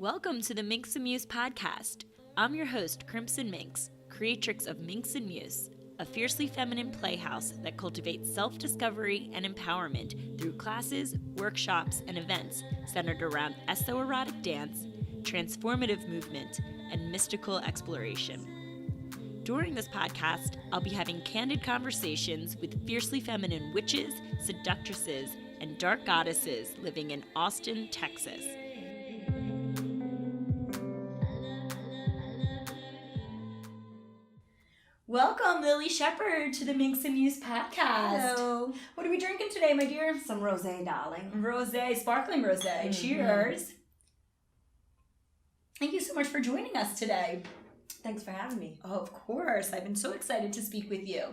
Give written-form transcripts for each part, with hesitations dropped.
Welcome to the Minx and Muse podcast. I'm your host, Crimson Minx, creatrix of Minx and Muse, a fiercely feminine playhouse that cultivates self-discovery and empowerment through classes, workshops, and events centered around esoerotic dance, transformative movement, and mystical exploration. During this podcast, I'll be having candid conversations with fiercely feminine witches, seductresses, and dark goddesses living in Austin, Texas. Welcome, Lily Shepard, to the Minx and Muse podcast. Hello. What are we drinking today, my dear? Some rosé, darling. Rosé, sparkling rosé. Mm-hmm. Cheers. Thank you so much for joining us today. Thanks for having me. Oh, of course. I've been so excited to speak with you.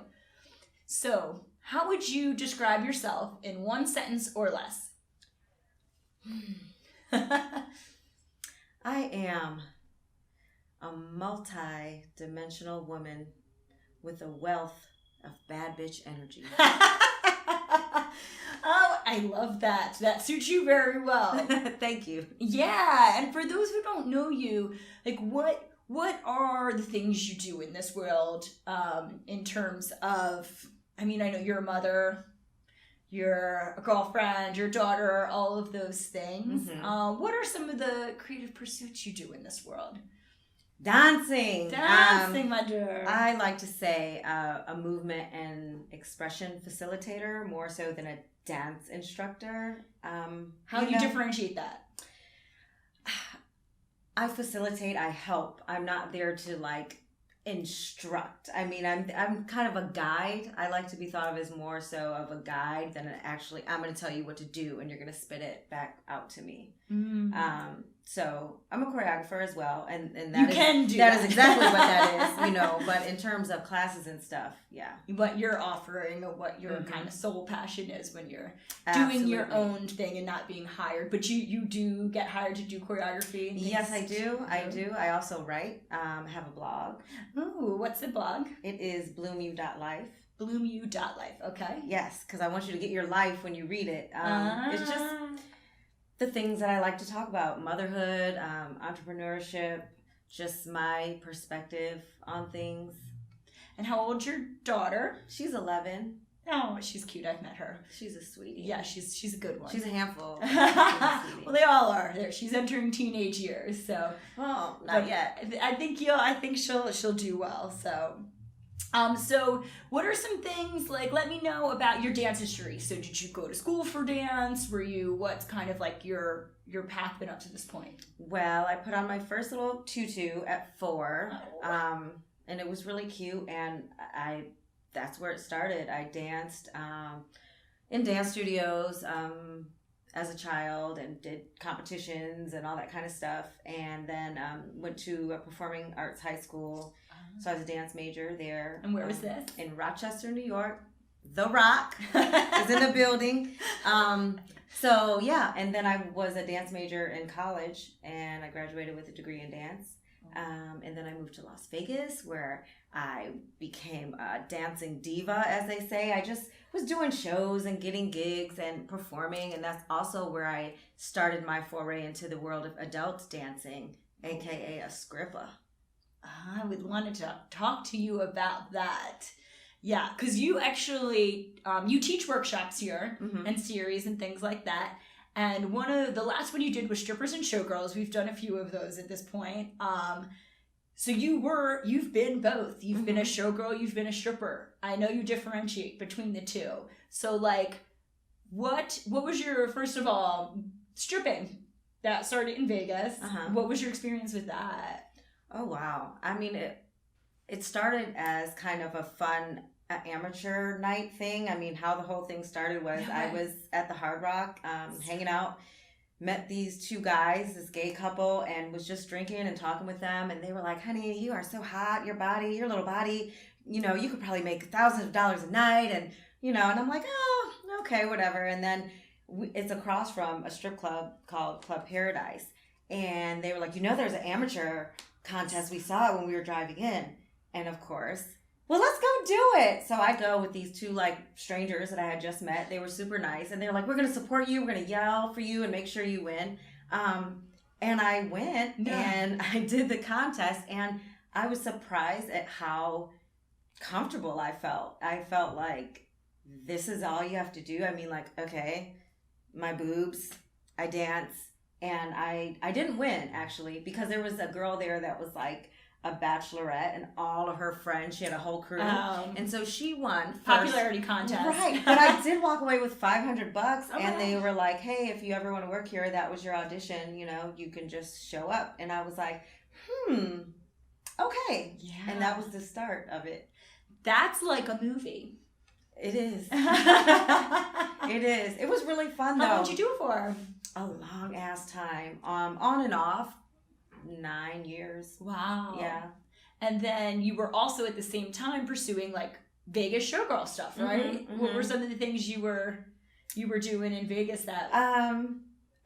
So, how would you describe yourself in one sentence or less? I am a multi-dimensional woman with a wealth of bad bitch energy. Oh, I love that. That suits you very well. Thank you. Yeah, and for those who don't know you, like what are the things you do in this world in terms of, I mean, I know you're a mother, you're a girlfriend, your daughter, all of those things. Mm-hmm. What are some of the creative pursuits you do in this world? Dancing, my dear. I like to say a movement and expression facilitator more so than a dance instructor. How do you differentiate that? I facilitate, I help. I'm not there to instruct. I mean, I'm kind of a guide. I like to be thought of as more so of a guide than actually I'm going to tell you what to do and you're going to spit it back out to me. Mm-hmm. So I'm a choreographer as well, and that is exactly what that is, but in terms of classes and stuff, yeah. What you're offering, or what your Mm-hmm. kind of soul passion is when you're Absolutely. doing your own thing and not being hired. But you do get hired to do choreography? And Yes, I do. I also write. Have a blog. Ooh, what's the blog? It is bloomu.life. Bloomu.life, okay. Yes, because I want you to get your life when you read it. It's just the things that I like to talk about: motherhood, entrepreneurship, just my perspective on things. And how old's your daughter? She's 11. Oh, she's cute. I've met her. She's a sweetie. Yeah, she's a good one. She's a handful. Well, they all are. There, she's entering teenage years, so. Oh, not yet. I think she'll do well. So. So what are some things, let me know about your dance history. So did you go to school for dance? What's kind of your path been up to this point? Well, I put on my first little tutu at 4, Oh. and it was really cute, and that's where it started. I danced in dance studios as a child and did competitions and all that kind of stuff, and then went to a performing arts high school. So I was a dance major there. And where was this? In Rochester, New York. The Rock is in the building. So yeah, and then I was a dance major in college, and I graduated with a degree in dance. And then I moved to Las Vegas, where I became a dancing diva, as they say. I just was doing shows and getting gigs and performing, and that's also where I started my foray into the world of adult dancing, aka a scripper. I would want to talk to you about that. Yeah, because you actually, you teach workshops here Mm-hmm. and series and things like that. And the last one you did was Strippers and Showgirls. We've done a few of those at this point. So you've been both. You've Mm-hmm. been a showgirl, you've been a stripper. I know you differentiate between the two. So what was your, first of all, stripping? That started in Vegas. Uh-huh. What was your experience with that? Oh, wow. I mean, it started as kind of a fun amateur night thing. I mean, how the whole thing started was I was at the Hard Rock hanging out, met these 2 guys, this gay couple, and was just drinking and talking with them. And they were like, honey, you are so hot, your little body, you could probably make thousands of dollars a night. And, and I'm like, oh, okay, whatever. And then it's across from a strip club called Club Paradise. And they were like, there's an amateur contest. We saw it when we were driving in. And of course, well, let's go do it. So I go with these 2 strangers that I had just met. They were super nice, and they were like, we're going to support you, we're going to yell for you and make sure you win. And I went and I did the contest, and I was surprised at how comfortable I felt. I felt like this is all you have to do. I mean, like, okay, my boobs, I dance, and I didn't win, actually, because there was a girl there that was like a bachelorette, and all of her friends, she had a whole crew, and so she won first. Popularity contest, right? But I did walk away with $500, and they were like, "Hey, if you ever want to work here, that was your audition. You know, you can just show up." And I was like, okay, and that was the start of it. That's like a movie. It is. It is. It was really fun, though. How long did you do it for? A long ass time. On and off. 9 years. Wow. Yeah. And then you were also at the same time pursuing like Vegas showgirl stuff, right? What were some of the things you were doing in Vegas that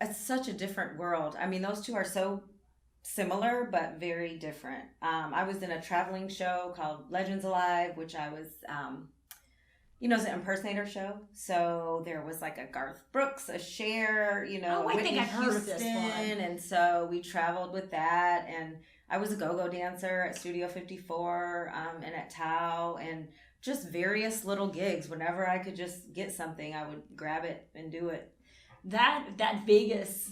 it's such a different world. I mean, those two are so similar but very different. I was in a traveling show called Legends Alive, which I was it's an impersonator show. So there was like a Garth Brooks, a Cher, Whitney I've heard of this one. And so we traveled with that. And I was a go-go dancer at Studio 54 and at Tao, and just various little gigs. Whenever I could just get something, I would grab it and do it. That Vegas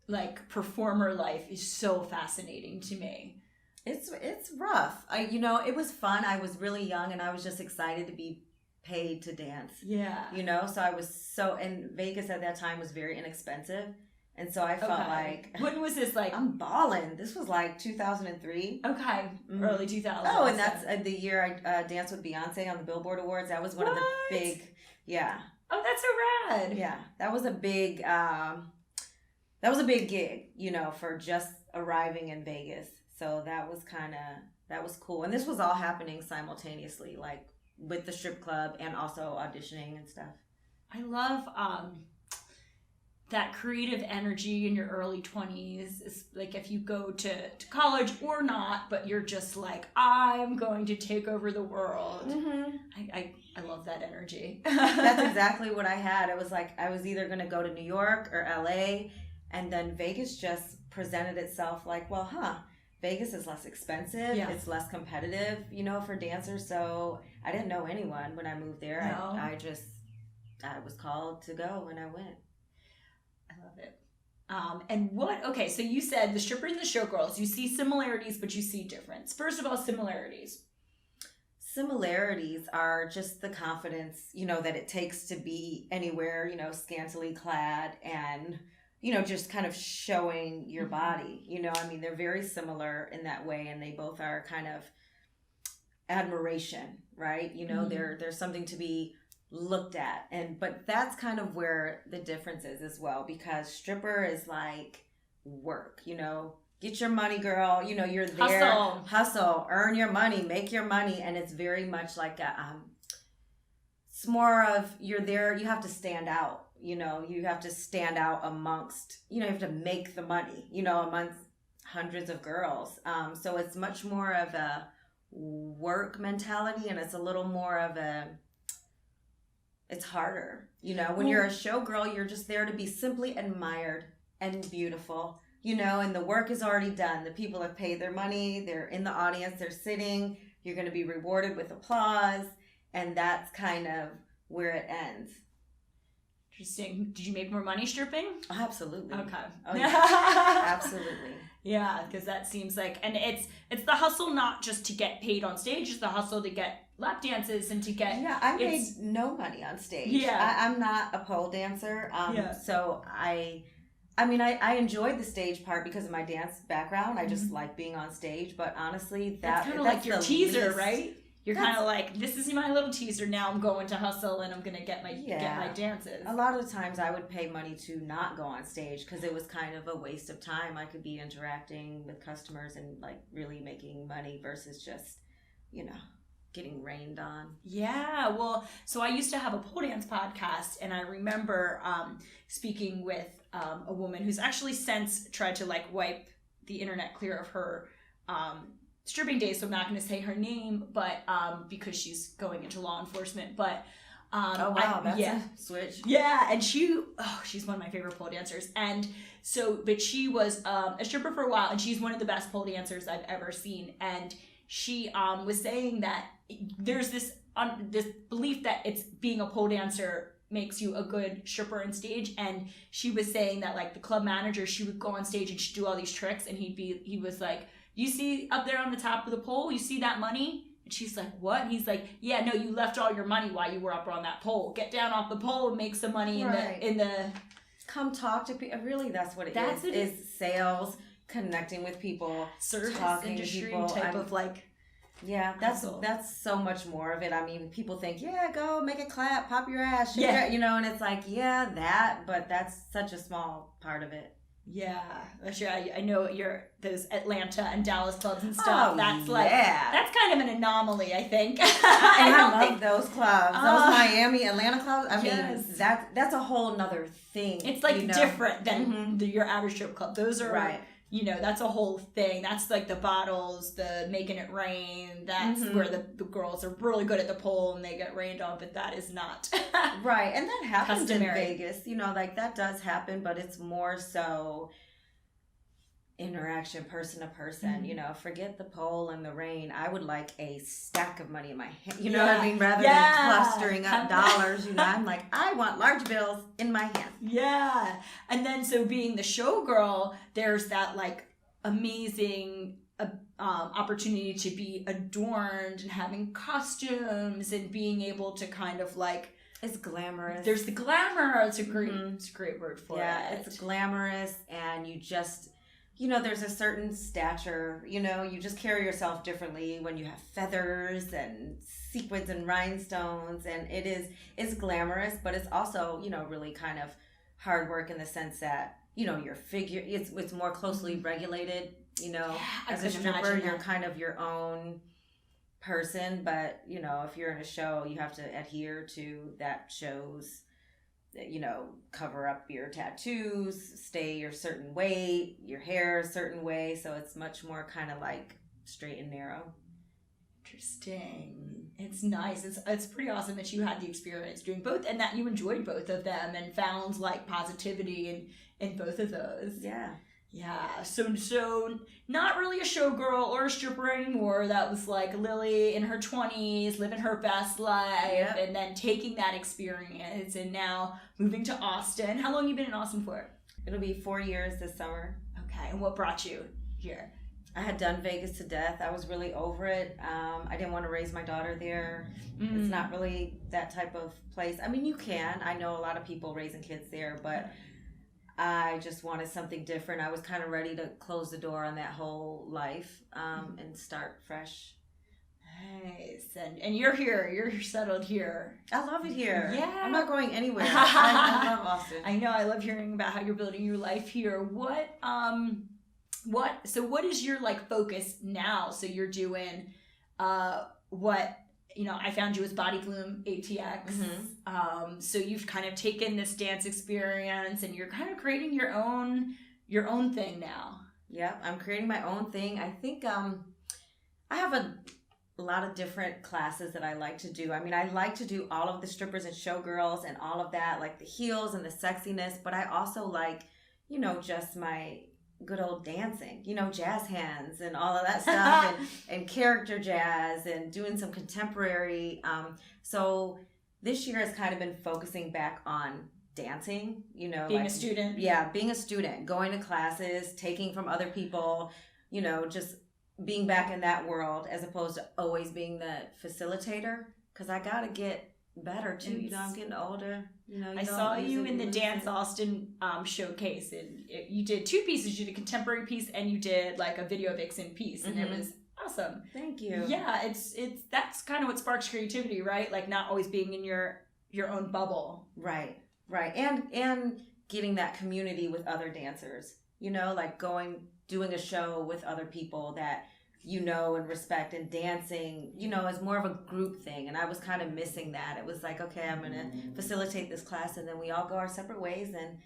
like performer life is so fascinating to me. It's rough. It was fun. I was really young, and I was just excited to be paid to dance. Yeah. So I was and Vegas at that time was very inexpensive. And so I felt like... When was this like? I'm balling. This was like 2003. Okay. Mm-hmm. Early 2000s. Oh, and that's the year I danced with Beyonce on the Billboard Awards. That was one of the big... Yeah. Oh, that's so rad. Yeah. That was a big... gig, for just arriving in Vegas. So that was cool. And this was all happening simultaneously, like with the strip club and also auditioning and stuff. I love that creative energy in your early 20s. It's like if you go to college or not, but you're just like, I'm going to take over the world. Mm-hmm. I love that energy. That's exactly what I had. It was like I was either going to go to New York or LA, and then Vegas just presented itself like, well, Vegas is less expensive. Yeah. It's less competitive, for dancers. So I didn't know anyone when I moved there. No. I was called to go and I went. I love it. So you said the strippers and the showgirls, you see similarities, but you see difference. First of all, similarities. Similarities are just the confidence, that it takes to be anywhere, scantily clad and, just kind of showing your body. They're very similar in that way, and they both are kind of admiration, right? There's something to be looked at, but that's kind of where the difference is as well, because stripper is like work, get your money, girl, you're there, hustle, earn your money, make your money, and it's very much like it's more of you're there, you have to stand out, you have to stand out amongst, you have to make the money, amongst hundreds of girls, so it's much more of a work mentality, and it's a little more of it's harder, when you're a showgirl, you're just there to be simply admired and beautiful, and the work is already done. The people have paid their money. They're in the audience. They're sitting. You're going to be rewarded with applause. And that's kind of where it ends. Interesting. Did you make more money stripping? Oh, absolutely. Okay. Oh, yeah. Absolutely. Yeah, because that seems like, and it's the hustle not just to get paid on stage, it's the hustle to get lap dances and to get... Yeah, I made no money on stage. Yeah. I'm not a pole dancer, so I enjoyed the stage part because of my dance background. I just like being on stage, but honestly, that's kind of like your teaser, right? You're kind of like, this is my little teaser. Now I'm going to hustle and I'm going to get my dances. A lot of the times I would pay money to not go on stage because it was kind of a waste of time. I could be interacting with customers and like really making money versus just, getting rained on. Yeah, well, so I used to have a pole dance podcast, and I remember speaking with a woman who's actually since tried to like wipe the internet clear of her stripping days, so I'm not going to say her name, but because she's going into law enforcement, but Oh wow, that's a switch. Yeah, and she's one of my favorite pole dancers. And so, but she was a stripper for a while, and she's one of the best pole dancers I've ever seen. And she was saying that there's this belief that it's being a pole dancer makes you a good stripper on stage. And she was saying that like the club manager, she would go on stage and she'd do all these tricks, and he was like, you see up there on the top of the pole, you see that money? And she's like, what? And he's like, yeah, no, you left all your money while you were up on that pole. Get down off the pole and make some money in the come talk to people. Really, that's what it is. It is sales, connecting with people, service talking industry to people. Type of like. Yeah, that's so much more of it. I mean, people think, yeah, go make a clap, pop your ass, and it's like, yeah, but that's such a small part of it. Yeah, sure. I know those Atlanta and Dallas clubs and stuff. That's that's kind of an anomaly, I think. I love those clubs, those Miami, Atlanta clubs. I mean, that's a whole nother thing. It's like different than your average strip club. Those are right. That's a whole thing. That's like the bottles, the making it rain. That's where the girls are really good at the pole and they get rained on, but that is not. Right. And that happens in Vegas. Like that does happen, but it's more so interaction person to person. Forget the pole and the rain. I would like a stack of money in my hand. You know what I mean? Rather than clustering up dollars. I'm like, I want large bills in my hand. Yeah. And then so being the showgirl, there's that like amazing opportunity to be adorned and having costumes and being able to kind of like, it's glamorous. There's the glamour. It's a great word for it. Yeah, it's glamorous, and you just, there's a certain stature. You just carry yourself differently when you have feathers and sequins and rhinestones, and it's glamorous, but it's also, really kind of hard work in the sense that, your figure, it's more closely regulated. As a stripper, you're kind of your own person, but if you're in a show, you have to adhere to that show's, cover up your tattoos, stay your certain weight, your hair a certain way, so it's much more kind of like straight and narrow. Interesting. It's nice. It's pretty awesome that you had the experience doing both and that you enjoyed both of them and found like positivity in both of those. Yeah, so not really a showgirl or a stripper anymore. That was like Lily in her 20s, living her best life, and then taking that experience and now moving to Austin. How long have you been in Austin for? It'll be 4 years this summer. Okay, and what brought you here? I had done Vegas to death. I was really over it. I didn't want to raise my daughter there. It's not really that type of place. I mean, you can. I know a lot of people raising kids there, but I just wanted something different. I was kind of ready to close the door on that whole life and start fresh. Nice. And you're here. You're settled here. I love it here. Yeah. I'm not going anywhere. I love Austin. I know. I love hearing about how you're building your life here. What is your like focus now? So you're doing I found you as Body Bloom ATX. So you've kind of taken this dance experience and you're kind of creating your own thing now. Yep, I'm creating my own thing. I think I have a lot of different classes that I like to do. I mean, I like to do all of the strippers and showgirls and all of that, like the heels and the sexiness, but I also like, just my good old dancing, jazz hands and all of that stuff and character jazz and doing some contemporary. So this year has kind of been focusing back on dancing, being a student. Yeah, being a student, going to classes, taking from other people, just being back in that world as opposed to always being the facilitator, because I got to get better too. I'm getting older. I saw you in the Dance Austin showcase, and you did 2 pieces. You did a contemporary piece, and you did like a video vixen piece, and it was awesome. Thank you. Yeah, it's that's kind of what sparks creativity, right? Like not always being in your own bubble. Right, and getting that community with other dancers. Like doing a show with other people that and respect, and dancing, is more of a group thing. And I was kind of missing that. It was like, okay, I'm going to facilitate this class and then we all go our separate ways, and,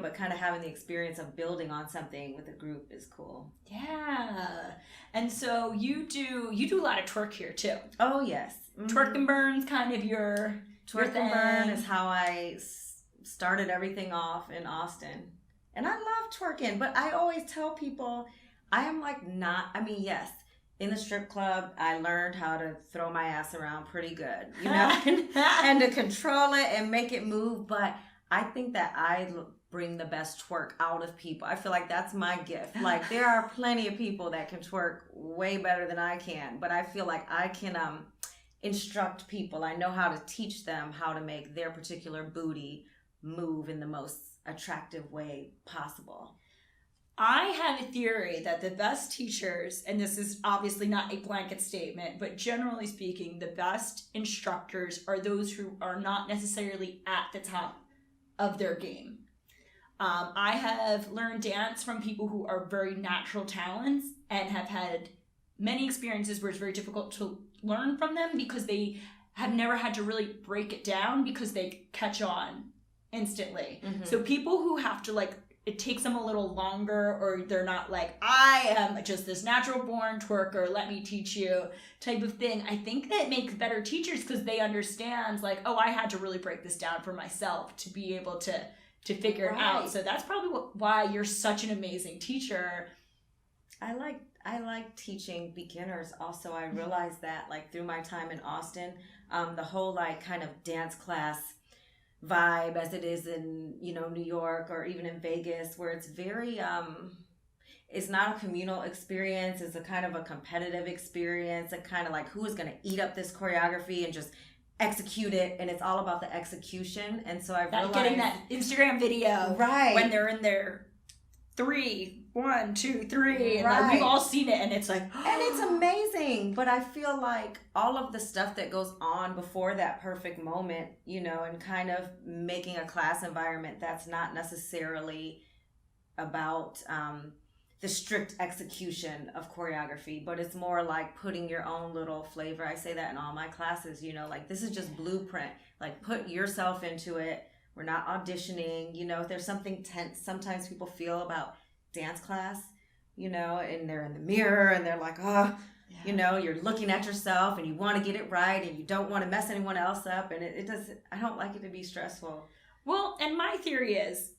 but kind of having the experience of building on something with a group is cool. Yeah. And so you do a lot of twerk here too. Oh, yes. Twerk and burns kind of your Twerk and burn is how I started everything off in Austin. And I love twerking, but I always tell people I am like yes, in the strip club, I learned how to throw my ass around pretty good, you know, and to control it and make it move. But I think that I bring the best twerk out of people. I feel like that's my gift. Like, there are plenty of people that can twerk way better than I can, but I feel like I can instruct people. I know how to teach them how to make their particular booty move in the most attractive way possible. I have a theory that the best teachers, and this is obviously not a blanket statement, but generally speaking, the best instructors are those who are not necessarily at the top of their game. I have learned dance from people who are very natural talents and have had many experiences where it's very difficult to learn from them because they have never had to really break it down because they catch on instantly. Mm-hmm. So people who have to it takes them a little longer, or they're not like, I am just this natural born twerker, let me teach you type of thing. I think that makes better teachers because they understand I had to really break this down for myself to be able to figure it out. So that's probably why you're such an amazing teacher. I like teaching beginners also. I realized that through my time in Austin, the whole kind of dance class vibe as it is in New York or even in Vegas, where it's very it's not a communal experience, it's a kind of a competitive experience, and kind of who is going to eat up this choreography and just execute it, and it's all about the execution. And so I've realized getting that Instagram video when they're in their 3, 1, 2, 3, and we've all seen it, and it's and it's amazing. But I feel like all of the stuff that goes on before that perfect moment, and kind of making a class environment that's not necessarily about the strict execution of choreography, but it's more like putting your own little flavor. I say that in all my classes, this is just blueprint. Put yourself into it. We're not auditioning. If there's something tense, sometimes people feel about dance class, and they're in the mirror and they're like, you're looking at yourself and you want to get it right and you don't want to mess anyone else up. And it doesn't, I don't like it to be stressful. Well, and my theory is,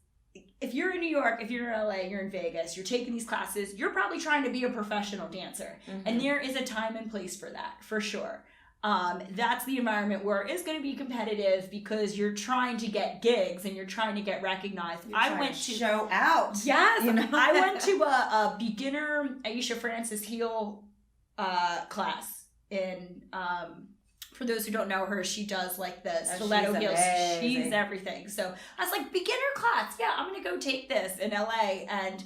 if you're in New York, if you're in LA, you're in Vegas, you're taking these classes, you're probably trying to be a professional dancer. Mm-hmm. And there is a time and place for that, for sure. That's the environment where it's going to be competitive because you're trying to get gigs and you're trying to get recognized. I went to show out. Yes. I went to a beginner Aisha Francis heel class in for those who don't know her, she does the stiletto heels. She's everything. So I was like, beginner class. Yeah, I'm going to go take this in LA. And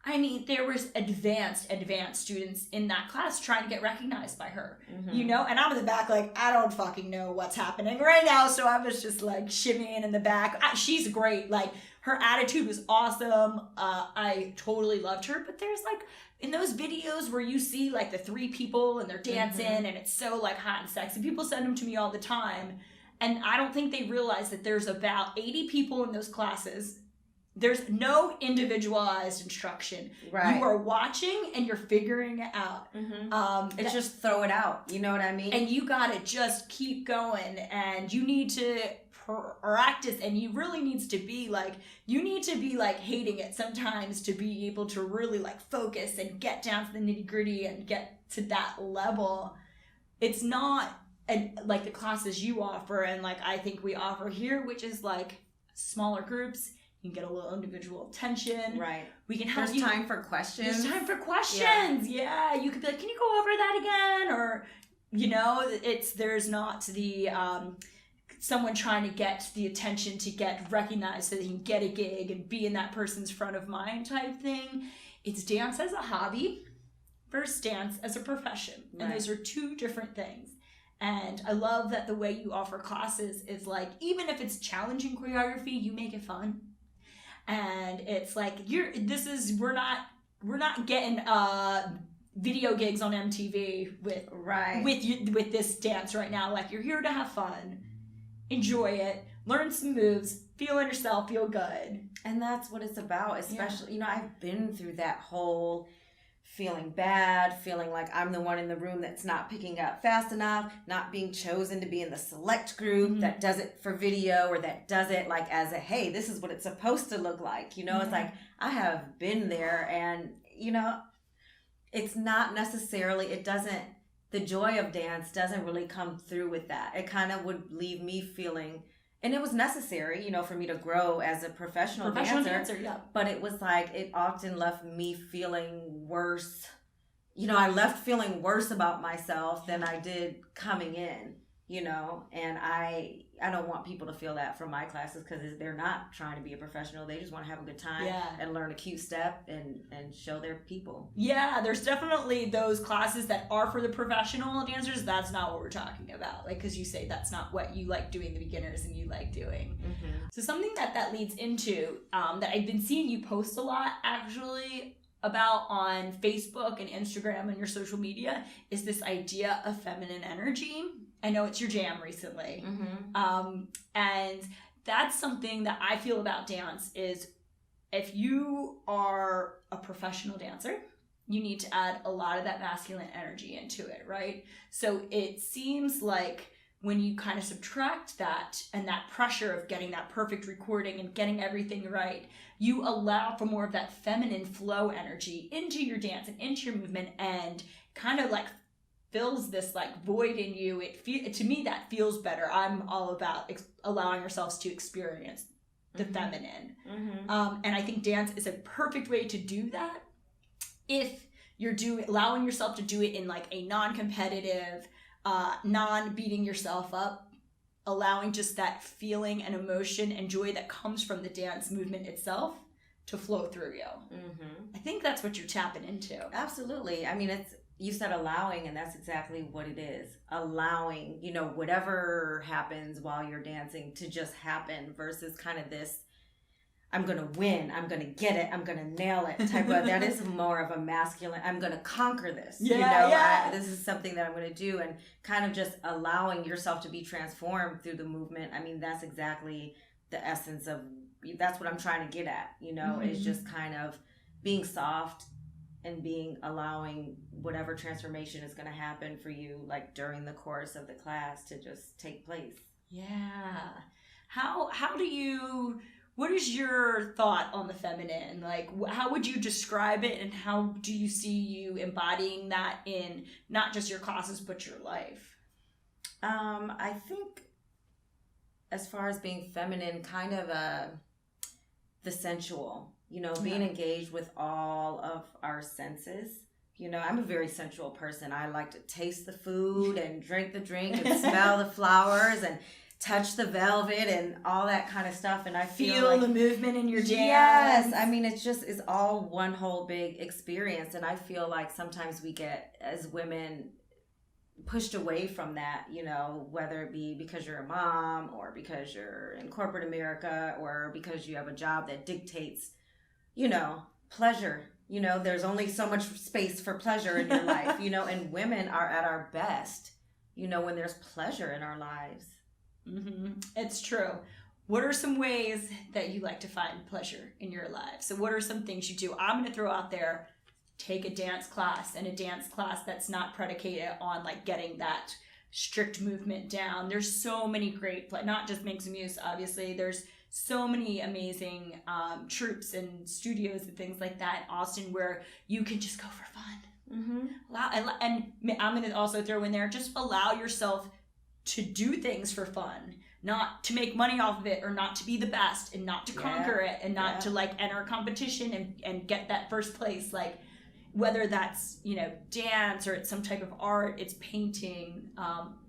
I mean, there was advanced students in that class trying to get recognized by her, mm-hmm. And I'm in the back I don't fucking know what's happening right now. So I was just shimmying in the back. She's great. Her attitude was awesome. I totally loved her. But there's in those videos where you see the 3 people and they're dancing mm-hmm. and it's so hot and sexy. People send them to me all the time. And I don't think they realize that there's about 80 people in those classes. There's no individualized instruction. Right. You are watching and you're figuring it out. Mm-hmm. It's just throw it out. You know what I mean? And you got to just keep going, and you need to practice, and you really needs to be you need to be hating it sometimes to be able to really focus and get down to the nitty gritty and get to that level. It's not the classes you offer and I think we offer here, which is smaller groups. You can get a little individual attention. Right. We can help you. There's time for questions. There's time for questions. Yeah. You could be can you go over that again? Or, there's not the, someone trying to get the attention to get recognized so they can get a gig and be in that person's front of mind type thing. It's dance as a hobby versus dance as a profession. Right. And those are 2 different things. And I love that the way you offer classes is even if it's challenging choreography, you make it fun. And it's we're not getting video gigs on MTV with this dance right now. You're here to have fun, enjoy it, learn some moves, feel in yourself, feel good. And that's what it's about, especially, I've been through that whole feeling bad, feeling like I'm the one in the room that's not picking up fast enough, not being chosen to be in the select group that does it for video or that does it like as a, hey, this is what it's supposed to look like. You know, it's like I have been there, and, you know, it's not necessarily, the joy of dance doesn't really come through with that. It kind of would leave me feeling, and it was necessary, you know, for me to grow as a professional dancer, yeah. But it was like, it often left me feeling worse. You know, I left feeling worse about myself than I did coming in, you know, and I don't want people to feel that from my classes, because they're not trying to be a professional. They just want to have a good time and learn a cute step and show their people. Yeah, there's definitely those classes that are for the professional dancers. That's not what we're talking about. Like, because you say that's not what you like doing, the beginners, and you like doing. So something that leads into that I've been seeing you post a lot, actually, about on Facebook and Instagram and your social media, is this idea of feminine energy. I know it's your jam recently. And that's something that I feel about dance is, if you are a professional dancer, you need to add a lot of that masculine energy into it, right? So it seems like when you kind of subtract that and that pressure of getting that perfect recording and getting everything right, you allow for more of that feminine flow energy into your dance and into your movement, and kind of like fills this like void in you. To me, that feels better. I'm all about allowing ourselves to experience the feminine. And I think dance is a perfect way to do that if you're allowing yourself to do it in like a non-competitive, non-beating yourself up, allowing just that feeling and emotion and joy that comes from the dance movement itself to flow through you. I think that's what you're tapping into. Absolutely. I mean, you said allowing, and that's exactly what it is. Allowing, you know, whatever happens while you're dancing to just happen, versus kind of this, I'm going to win, I'm going to get it, I'm going to nail it type of, that is more of a masculine, I'm going to conquer this. This is something that I'm going to do, and kind of just allowing yourself to be transformed through the movement. I mean, that's exactly the essence of, that's what I'm trying to get at, you know, is just kind of being soft and allowing whatever transformation is going to happen for you, like during the course of the class, to just take place. Yeah. What is your thought on the feminine? Like, how would you describe it, and how do you see you embodying that in not just your classes, but your life? I think as far as being feminine, kind of the sensual, you know, being engaged with all of our senses. You know, I'm a very sensual person. I like to taste the food and drink the drink and smell the flowers and touch the velvet and all that kind of stuff. And I feel like the movement in your dance. Yes. I mean, it's all one whole big experience. And I feel like sometimes we get, as women, pushed away from that, you know, whether it be because you're a mom, or because you're in corporate America, or because you have a job that dictates, you know, pleasure. You know, there's only so much space for pleasure in your life, you know, and women are at our best, you know, when there's pleasure in our lives. It's true. What are some ways that you like to find pleasure in your life? So what are some things you do? I'm going to throw out there, take a dance class, and a dance class that's not predicated on like getting that strict movement down. There's so many great, not just Minx and Muse, obviously. There's so many amazing troupes and studios and things like that in Austin where you can just go for fun. And I'm going to also throw in there, just allow yourself to do things for fun, not to make money off of it, or not to be the best, and not to conquer it, and not to like enter a competition and get that first place. Like, whether that's, you know, dance or it's some type of art, it's painting,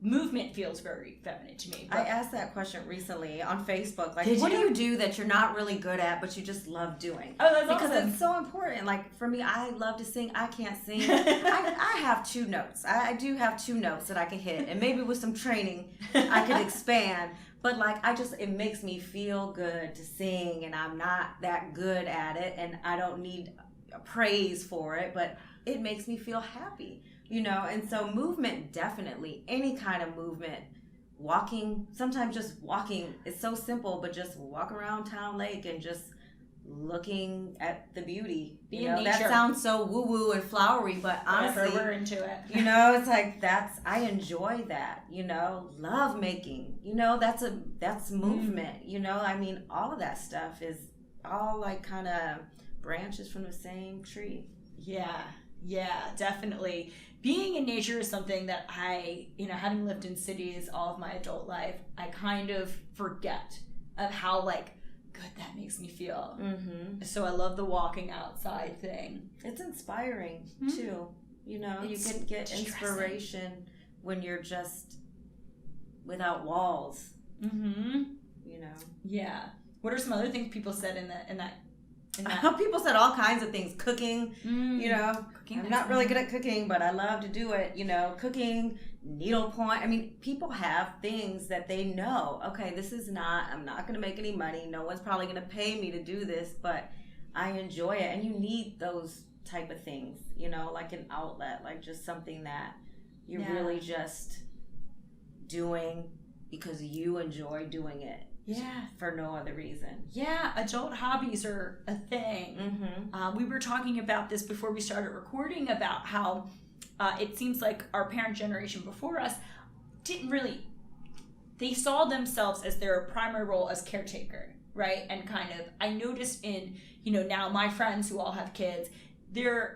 movement feels very feminine to me. I asked that question recently on Facebook. Like, what do you do that you're not really good at, but you just love doing? Oh, that's because awesome. It's so important. Like, for me, I love to sing. I can't sing. I have 2 notes. I do have 2 notes that I can hit. And maybe with some training, I could expand. But, like, it makes me feel good to sing, and I'm not that good at it, and I don't need praise for it, but it makes me feel happy, you know. And so movement, definitely, any kind of movement, walking, sometimes just walking is so simple, but just walk around Town Lake and just looking at the beauty. Be You in know, that nature. sounds so woo-woo and flowery, but honestly, Whatever, we're into it. you know, it's like I enjoy that, you know, love making, you know, that's movement, you know, I mean, all of that stuff is all like kind of branches from the same tree. Yeah, definitely. Being in nature is something that I, you know, having lived in cities all of my adult life, I kind of forget of how like good that makes me feel. Mm-hmm. So I love the walking outside thing. It's inspiring too. You know, It's you can get distressing. inspiration when you're just without walls. Mm-hmm. You know. Yeah. What are some other things people said in that? People said all kinds of things. Cooking. You know, Cooking, I'm not really good at cooking, but I love to do it. You know, cooking, needlepoint. I mean, people have things that they know. Okay, I'm not going to make any money. No one's probably going to pay me to do this, but I enjoy it. And you need those type of things, you know, like an outlet, like just something that you're really just doing because you enjoy doing it. Yeah. For no other reason. Yeah, adult hobbies are a thing. Mm-hmm. We were talking about this before we started recording about how it seems like our parent generation before us they saw themselves as their primary role as caretaker, right? And kind of, I noticed in, you know, now my friends who all have kids, they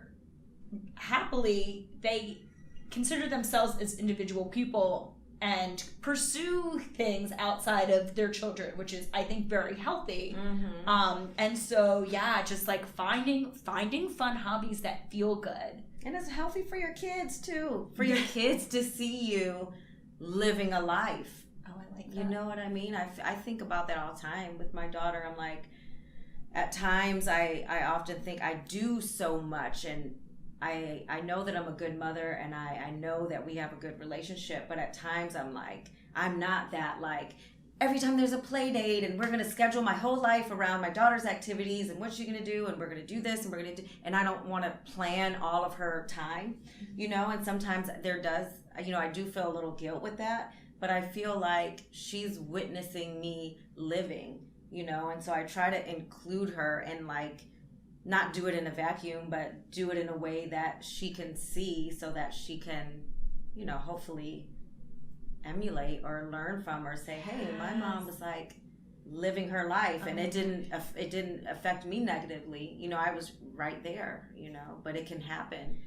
consider themselves as individual people and pursue things outside of their children, which is, I think, very healthy. Mm-hmm. And so, yeah, just like finding fun hobbies that feel good. And it's healthy for your kids too. For your kids to see you living a life. Oh, I like that. You know what I mean? I think about that all the time with my daughter. I'm like, at times I often think I do so much, and I know that I'm a good mother, and I know that we have a good relationship, but at times I'm like, I'm not that like, every time there's a play date and we're going to schedule my whole life around my daughter's activities and what's she going to do and we're going to do this and we're going to do, and I don't want to plan all of her time, you know, and sometimes I do feel a little guilt with that, but I feel like she's witnessing me living, you know, and so I try to include her and like, not do it in a vacuum, but do it in a way that she can see so that she can, you know, hopefully emulate or learn from or say, hey, my mom was like living her life and it didn't affect me negatively. You know, I was right there, you know, but it can happen.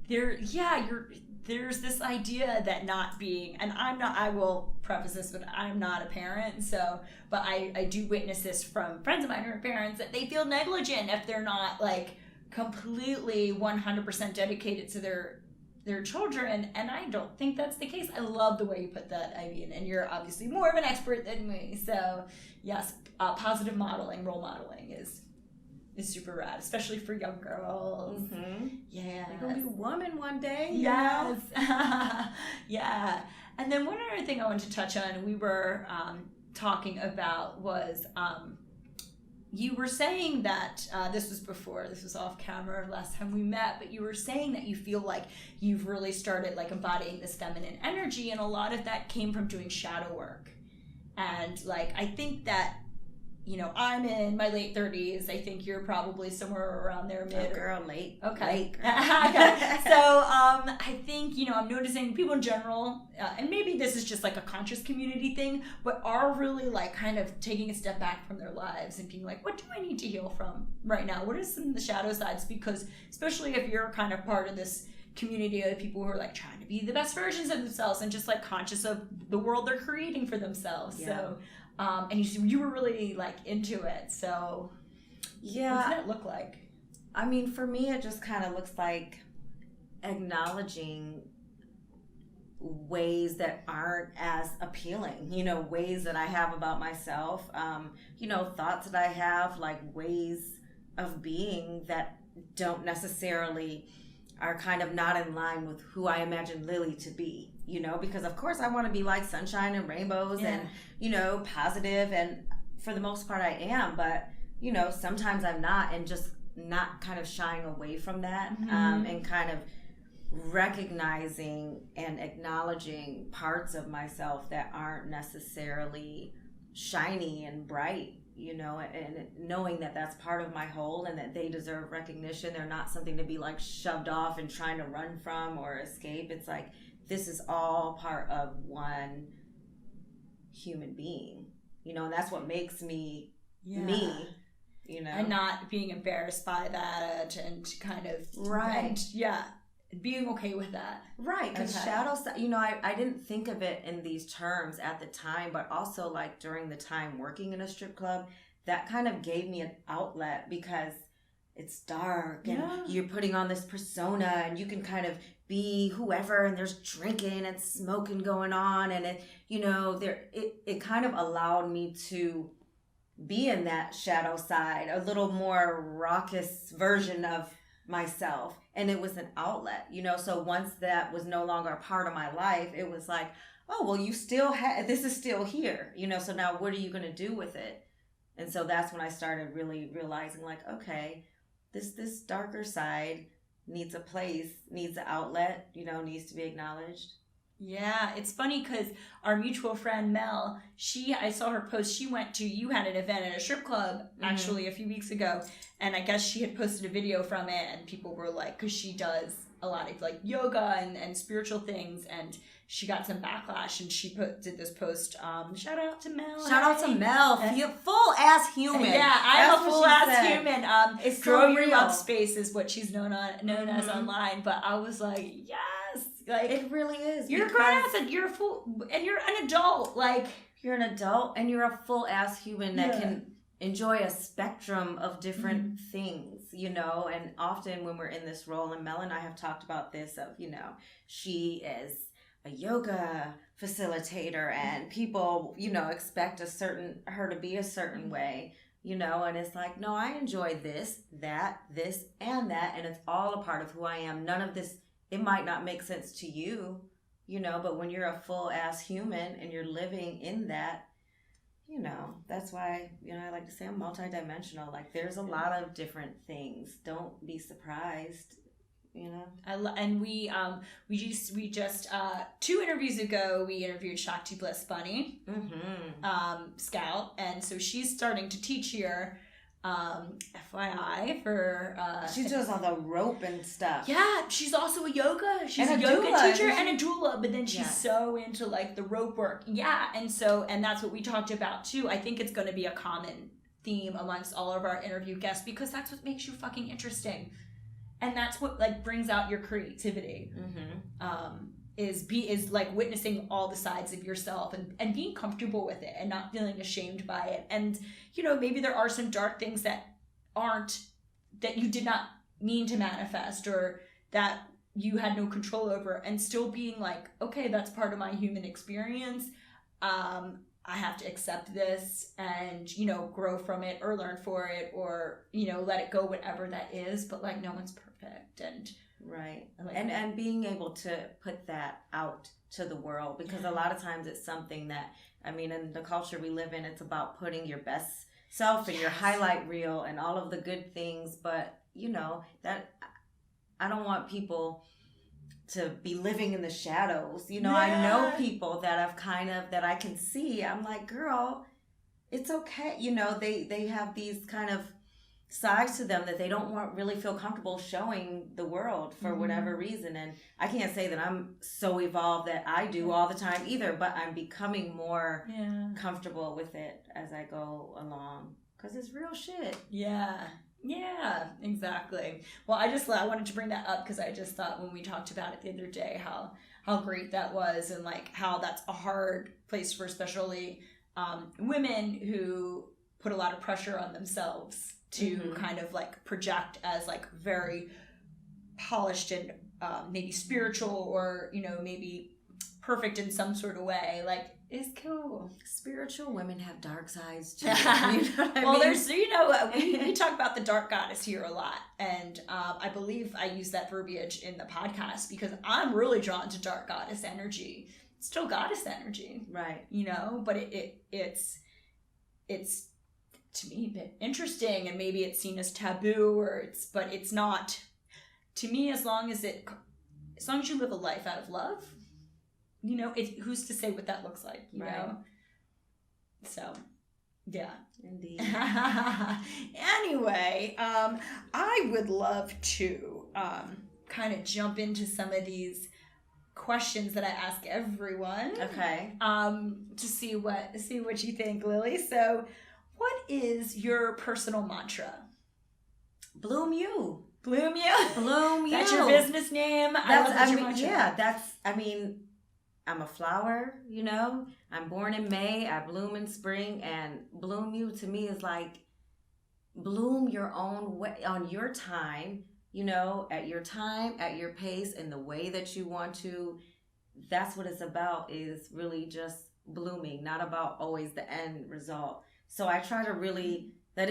There's this idea that not being, and I will preface this, but I'm not a parent, so, but I do witness this from friends of mine who are parents, that they feel negligent if they're not like completely 100% dedicated to their children, and I don't think that's the case. I love the way you put that, Ivy, and you're obviously more of an expert than me, so yes, positive modeling, role modeling is super rad, especially for young girls. Mm-hmm. Yeah. You're going to be a woman one day. Yes. Yeah. And then one other thing I wanted to touch on, we were talking about was you were saying that this was off camera last time we met, but you were saying that you feel like you've really started like embodying this feminine energy, and a lot of that came from doing shadow work. And like, I think that, you know, I'm in my late 30s. I think you're probably somewhere around there, mid. Oh, girl, late. Okay. Late, girl. Okay. So I think, you know, I'm noticing people in general, and maybe this is just like a conscious community thing, but are really like kind of taking a step back from their lives and being like, what do I need to heal from right now? What are some of the shadow sides? Because especially if you're kind of part of this community of people who are like trying to be the best versions of themselves and just like conscious of the world they're creating for themselves. Yeah. So and you were really like into it, so yeah, what does that look like? I mean, for me, it just kind of looks like acknowledging ways that aren't as appealing, you know, ways that I have about myself, you know, thoughts that I have, like ways of being that don't necessarily are kind of not in line with who I imagine Lily to be, you know, because of course I want to be like sunshine and rainbows and, you know, positive, and for the most part I am, but, you know, sometimes I'm not, and just not kind of shying away from that, and kind of recognizing and acknowledging parts of myself that aren't necessarily shiny and bright, you know, and knowing that that's part of my whole and that they deserve recognition. They're not something to be like shoved off and trying to run from or escape. It's like, this is all part of one human being, you know, and that's what makes me me, you know, and not being embarrassed by that and kind of right, and being okay with that, right? Because shadow, you know, I didn't think of it in these terms at the time, but also like during the time working in a strip club, that kind of gave me an outlet because it's dark and you're putting on this persona and you can kind of be whoever, and there's drinking and smoking going on, and it, you know, it kind of allowed me to be in that shadow side, a little more raucous version of myself, and it was an outlet, you know. So once that was no longer a part of my life, it was like, oh well, you still have, this is still here, you know, so now what are you going to do with it? And so that's when I started really realizing, like, okay, this darker side needs a place, needs an outlet, you know, needs to be acknowledged. Yeah, it's funny because our mutual friend Mel, I saw her post, you had an event at a strip club actually a few weeks ago, and I guess she had posted a video from it, and people were like, because she does a lot of like yoga and spiritual things, and she got some backlash, and she did this post, shout out to Mel. Shout out to Mel, full ass human. Yeah, I'm a full ass human. It's Grow so Your real. Love Space is what she's known as online, but I was like, yes, like it really is. You're a grown ass and you're you're an adult. Like, you're an adult and you're a full ass human that can enjoy a spectrum of different things, you know. And often when we're in this role, and Mel and I have talked about this, of, you know, she is a yoga facilitator and people, you know, expect her to be a certain way, you know, and it's like, no, I enjoy this, and that, and it's all a part of who I am. None of this, it might not make sense to you, you know, but when you're a full ass human and you're living in that, you know, that's why, you know, I like to say I'm multidimensional. Like, there's a lot of different things. Don't be surprised, you know. And we just 2 interviews ago, we interviewed Shakti Bliss Bunny, Scout, and so she's starting to teach here. FYI for she does all the rope and stuff. Yeah, she's also a yoga. She's a yoga teacher and a doula, but then she's so into like the rope work. Yeah, and that's what we talked about too. I think it's going to be a common theme amongst all of our interview guests, because that's what makes you fucking interesting, and that's what like brings out your creativity. Is like witnessing all the sides of yourself and being comfortable with it and not feeling ashamed by it. And, you know, maybe there are some dark things that you did not mean to manifest or that you had no control over, and still being like, okay, that's part of my human experience. I have to accept this and, you know, grow from it or learn for it or, you know, let it go, whatever that is. But like, no one's perfect. And right. And being able to put that out to the world, because a lot of times it's something that, I mean, in the culture we live in, it's about putting your best self and your highlight reel and all of the good things. But, you know, that I don't want people to be living in the shadows. You know, I know people that have that I can see. I'm like, girl, it's okay. You know, they have these kind of sides to them that they don't really feel comfortable showing the world for whatever reason. And I can't say that I'm so evolved that I do all the time either, but I'm becoming more comfortable with it as I go along, because it's real shit. Yeah, exactly. Well, I wanted to bring that up because I just thought when we talked about it the other day how great that was, and like how that's a hard place for especially women who put a lot of pressure on themselves to kind of like project as like very polished and maybe spiritual or, you know, maybe perfect in some sort of way. Like, it's cool. Spiritual women have dark sides too. You know what I mean? There's, you know, we talk about the dark goddess here a lot, and I believe I use that verbiage in the podcast because I'm really drawn to dark goddess energy. It's still goddess energy, right? You know, but it's to me a bit interesting, and maybe it's seen as taboo, but it's not to me. As long as you live a life out of love, you know, who's to say what that looks like, you know? So Yeah. Indeed. Anyway, I would love to kind of jump into some of these questions that I ask everyone. Okay. To see what you think, Lily. So, what is your personal mantra? Bloom you. Bloom you. Bloom you. That's your business name. That's your mantra. Yeah. I'm a flower. I'm born in May. I bloom in spring, and bloom you to me is like bloom your own way on your time. At your time, at your pace, in the way that you want to. That's what it's about, is really just blooming, not about always the end result. So I try to really, it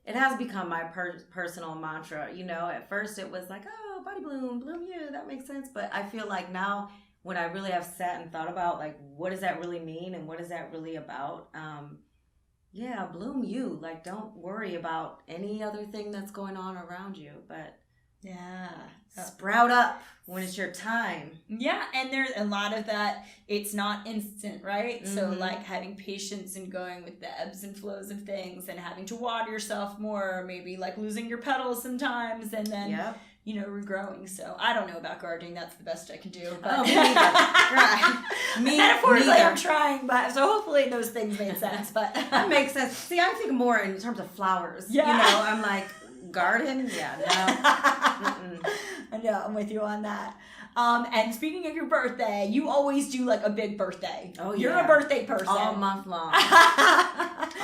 has become my personal mantra. At first it was like, oh, body bloom you, that makes sense. But I feel like now when I really have sat and thought about like, what does that really mean and what is that really about? Bloom you. Like, don't worry about any other thing that's going on around you, but sprout up when it's your time. Yeah, and there's a lot of that. It's not instant, right? Mm-hmm. So like having patience and going with the ebbs and flows of things, and having to water yourself more, maybe like losing your petals sometimes, and then regrowing. So I don't know about gardening. That's the best I can do. But me neither. Metaphorically, I'm trying, but so hopefully those things made sense. But that makes sense. See, I'm thinking more in terms of flowers. Yeah. I'm like, garden? Yeah, no. I know, I'm with you on that. And speaking of your birthday, you always do like a big birthday. Oh, You're a birthday person. All month long.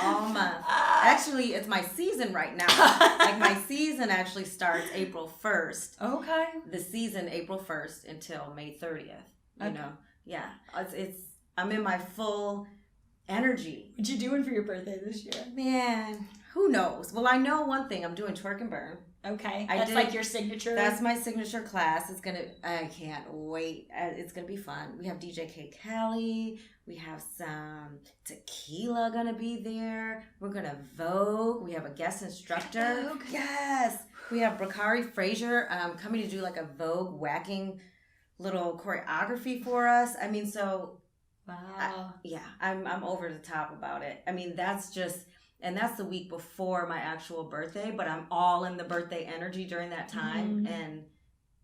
All month. Actually, it's my season right now. Like, my season actually starts April 1st. Okay. The season April 1st until May 30th. Okay. Yeah. I'm in my full energy. What you doing for your birthday this year? Man, who knows? Well, I know one thing. I'm doing twerk and burn. Okay. That's like your signature? That's my signature class. I can't wait. It's going to be fun. We have DJ K. Kelly. We have some tequila going to be there. We're going to Vogue. We have a guest instructor. Vogue. Yes. We have Bakari Frazier coming to do like a Vogue whacking little choreography for us. I mean, so... Wow. I'm over the top about it. I mean, that's the week before my actual birthday, but I'm all in the birthday energy during that time. Mm-hmm. And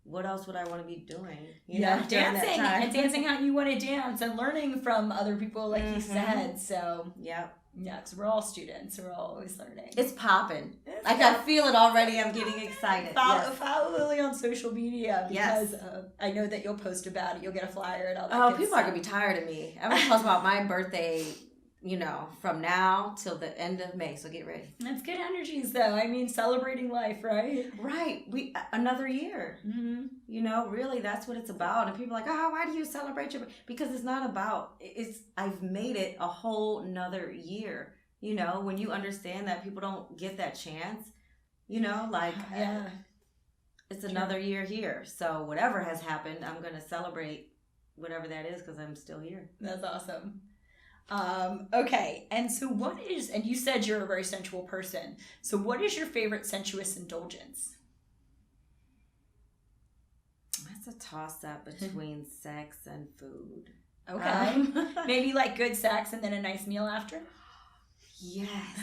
what else would I want to be doing? Dancing and dancing how you want to dance and learning from other people, like you said. So yeah, because we're all students. We're all always learning. It's popping. I feel it already. I'm getting excited. Follow Lily on social media because I know that you'll post about it. You'll get a flyer and all that. Oh, people are going to be tired of me. I'm going to post about my birthday, from now till the end of May. So get ready. That's good energies, though. I mean, celebrating life, right? Right. Another year. Mm-hmm. Really, that's what it's about. And people are like, oh, why do you celebrate your... Because it's not about... I've made it a whole nother year. When you understand that people don't get that chance, it's another year here. So whatever has happened, I'm going to celebrate whatever that is because I'm still here. That's awesome. Okay, and so and you said you're a very sensual person, so what is your favorite sensuous indulgence? That's a toss-up between sex and food. Okay. Maybe like good sex and then a nice meal after? Yes.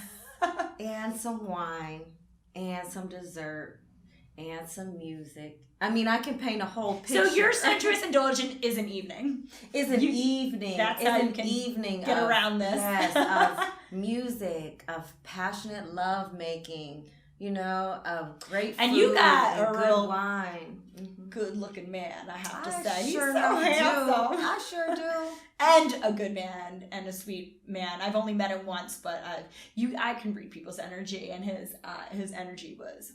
And some wine, and some dessert, and some music. I mean, I can paint a whole picture. So your sensuous indulgence is an evening. Evening. That's how you can get around this. Yes, of music, of passionate love making, of great food. And you got a good real wine. Good looking man, I have to say. He's so handsome. I sure do. And a good man and a sweet man. I've only met him once, but I can read people's energy, and his energy was...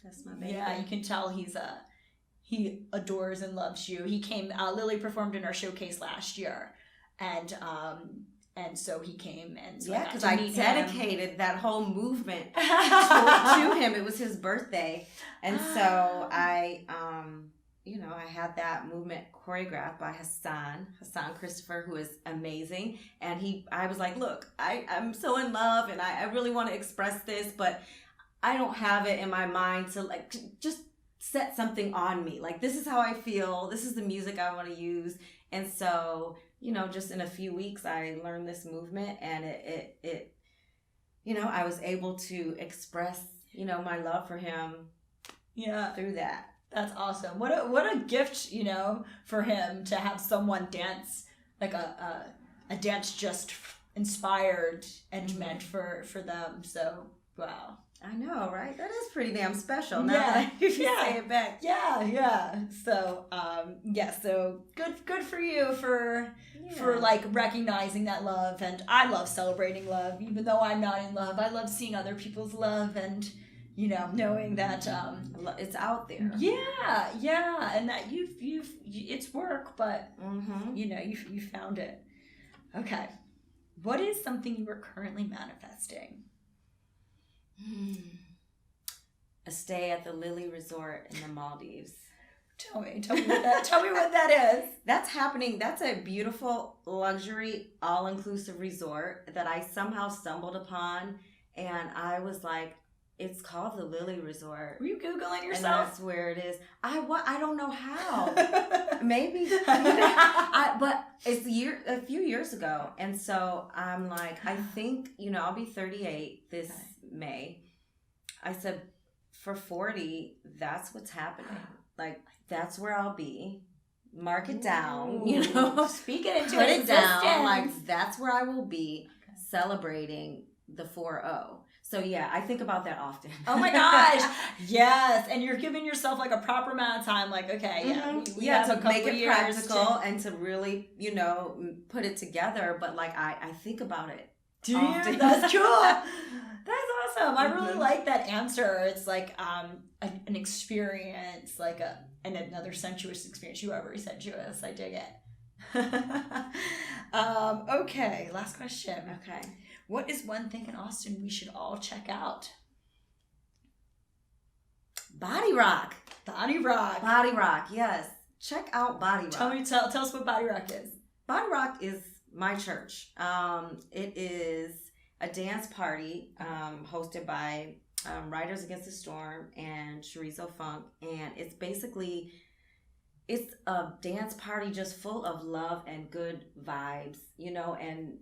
That's my baby. Yeah, you can tell he adores and loves you. He came. Lily performed in our showcase last year, and so he came, and so because I dedicated that whole movement to him. It was his birthday, and so I had that movement choreographed by Hassan Christopher, who is amazing. And I was like, look, I'm so in love, and I really want to express this, but I don't have it in my mind to just set something on me. Like, this is how I feel. This is the music I want to use. And so, just in a few weeks, I learned this movement, and it I was able to express, my love for him through that. That's awesome. What a gift, for him to have someone dance, like a dance just inspired and meant for them. So, wow. I know, right? That is pretty damn special. Now that you say it back. Yeah. So, so good for you for like recognizing that love. And I love celebrating love, even though I'm not in love. I love seeing other people's love and, knowing that it's out there. Yeah, and that you've it's work, but you found it. Okay. What is something you are currently manifesting? A stay at the Lily Resort in the Maldives. Tell me what that is. That's happening. That's a beautiful luxury all-inclusive resort that I somehow stumbled upon, and I was like, it's called the Lily Resort. Were you Googling yourself? And that's where it is. I don't know how. Maybe. But it's a few years ago. And so I'm like, I think, I'll be 38 this May. I said, for 40, that's what's happening. Like, that's where I'll be. Mark it down, Speak it into Put it down. existence. Like, that's where I will be celebrating the 4-0. So yeah, I think about that often. Oh my gosh. Yes. And you're giving yourself like a proper amount of time. Like, okay, we have a couple make it years practical and to really, put it together. But like, I think about it. Often. That's cool. That's awesome. I really like that answer. It's like an experience, like and another sensuous experience. You are very sensuous. I dig it. Okay, last question. Okay. What is one thing in Austin we should all check out? Body Rock. Body Rock. Body Rock, yes. Check out Body Rock. Tell us what Body Rock is. Body Rock is my church. It is a dance party hosted by Riders Against the Storm and Chorizo Funk. And it's a dance party just full of love and good vibes, and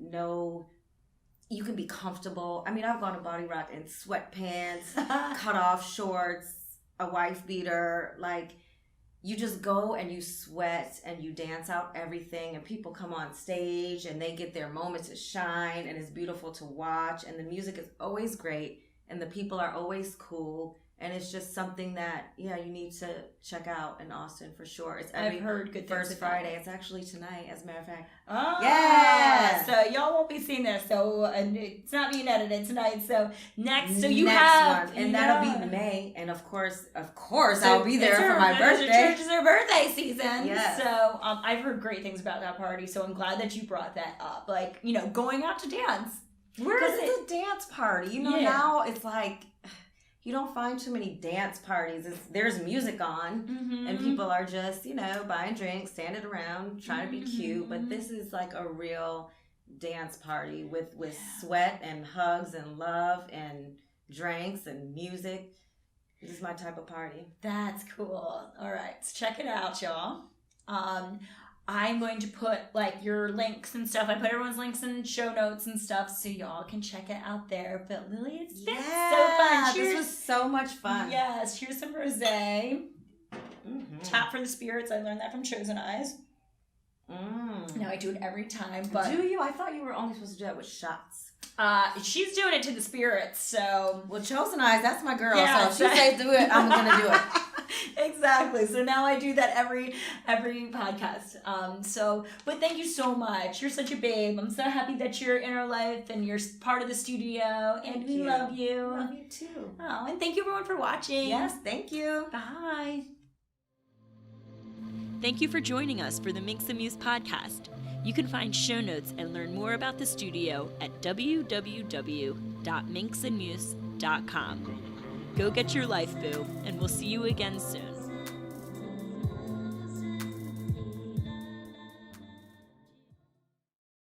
you can be comfortable. I mean, I've gone to Body Rock in sweatpants, cut off shorts, a wife beater. Like, you just go and you sweat and you dance out everything, and people come on stage and they get their moment to shine, and it's beautiful to watch, and the music is always great and the people are always cool. And it's just something that, you need to check out in Austin for sure. It's every I've heard good things first Friday. It's actually tonight, as a matter of fact. Oh, yeah. So y'all won't be seeing this. So it's not being edited tonight. So next one, and that'll be May. And of course, I'll be there for my birthday. It's her birthday season. Yes. So I've heard great things about that party. So I'm glad that you brought that up. Like, going out to dance. Where is it? It's a dance party. Now it's like, you don't find too many dance parties. There's music on, and people are just, buying drinks, standing around, trying to be cute. But this is like a real dance party with sweat and hugs and love and drinks and music. This is my type of party. That's cool. All right, so check it out, y'all. I'm going to put like your links and stuff. I put everyone's links in show notes and stuff so y'all can check it out there. But Lily, it's been so fun. This was so much fun. Yes, here's some rosé. Tap for the spirits. I learned that from Chosen Eyes. Now I do it every time. But do you? I thought you were only supposed to do that with shots. She's doing it to the spirits. So Chosen Eyes, that's my girl. Yeah, so if she says do it, I'm gonna do it. Exactly. So now I do that every podcast. But thank you so much. You're such a babe. I'm so happy that you're in our life and you're part of the studio. And we love you. Love you too. Oh, and thank you everyone for watching. Yes, thank you. Bye. Thank you for joining us for the Minx and Muse podcast. You can find show notes and learn more about the studio at www.minxandmuse.com. Go get your life, boo, and we'll see you again soon.